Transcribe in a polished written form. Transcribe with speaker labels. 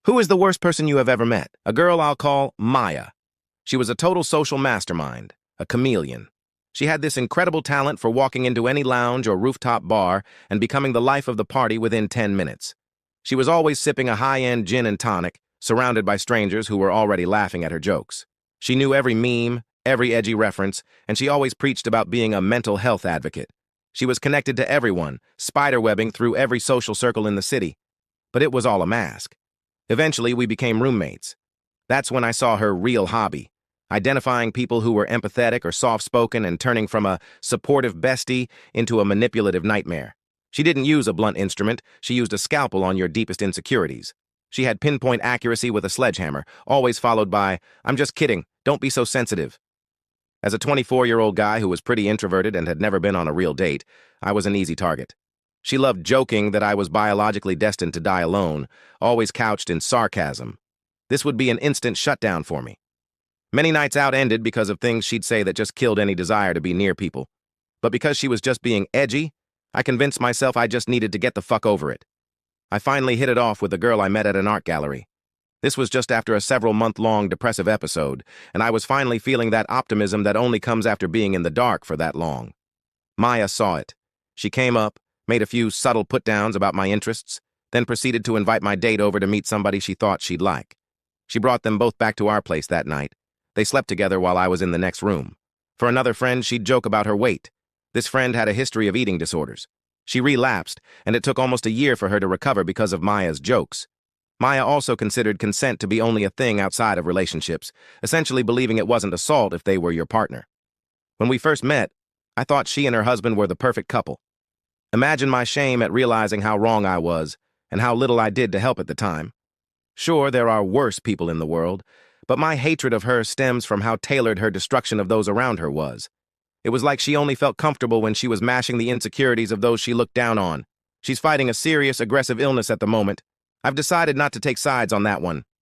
Speaker 1: Who is the worst person you have ever met? A girl I'll call Maya. She was a total social mastermind, a chameleon. She had this incredible talent for walking into any lounge or rooftop bar and becoming the life of the party within 10 minutes. She was always sipping a high-end gin and tonic, surrounded by strangers who were already laughing at her jokes. She knew every meme, every edgy reference, and she always preached about being a mental health advocate. She was connected to everyone, spiderwebbing through every social circle in the city. But it was all a mask. Eventually, we became roommates. That's when I saw her real hobby, identifying people who were empathetic or soft-spoken and turning from a supportive bestie into a manipulative nightmare. She didn't use a blunt instrument, she used a scalpel on your deepest insecurities. She had pinpoint accuracy with a sledgehammer, always followed by, "I'm just kidding, don't be so sensitive." As a 24-year-old guy who was pretty introverted and had never been on a real date, I was an easy target. She loved joking that I was biologically destined to die alone, always couched in sarcasm. This would be an instant shutdown for me. Many nights out ended because of things she'd say that just killed any desire to be near people. But because she was just being edgy, I convinced myself I just needed to get the fuck over it. I finally hit it off with the girl I met at an art gallery. This was just after a several-month-long depressive episode, and I was finally feeling that optimism that only comes after being in the dark for that long. Maya saw it. She came up, made a few subtle put-downs about my interests, then proceeded to invite my date over to meet somebody she thought she'd like. She brought them both back to our place that night. They slept together while I was in the next room. For another friend, she'd joke about her weight. This friend had a history of eating disorders. She relapsed, and it took almost a year for her to recover because of Maya's jokes. Maya also considered consent to be only a thing outside of relationships, essentially believing it wasn't assault if they were your partner. When we first met, I thought she and her husband were the perfect couple. Imagine my shame at realizing how wrong I was and how little I did to help at the time. Sure, there are worse people in the world, but my hatred of her stems from how tailored her destruction of those around her was. It was like she only felt comfortable when she was mashing the insecurities of those she looked down on. She's fighting a serious, aggressive illness at the moment. I've decided not to take sides on that one.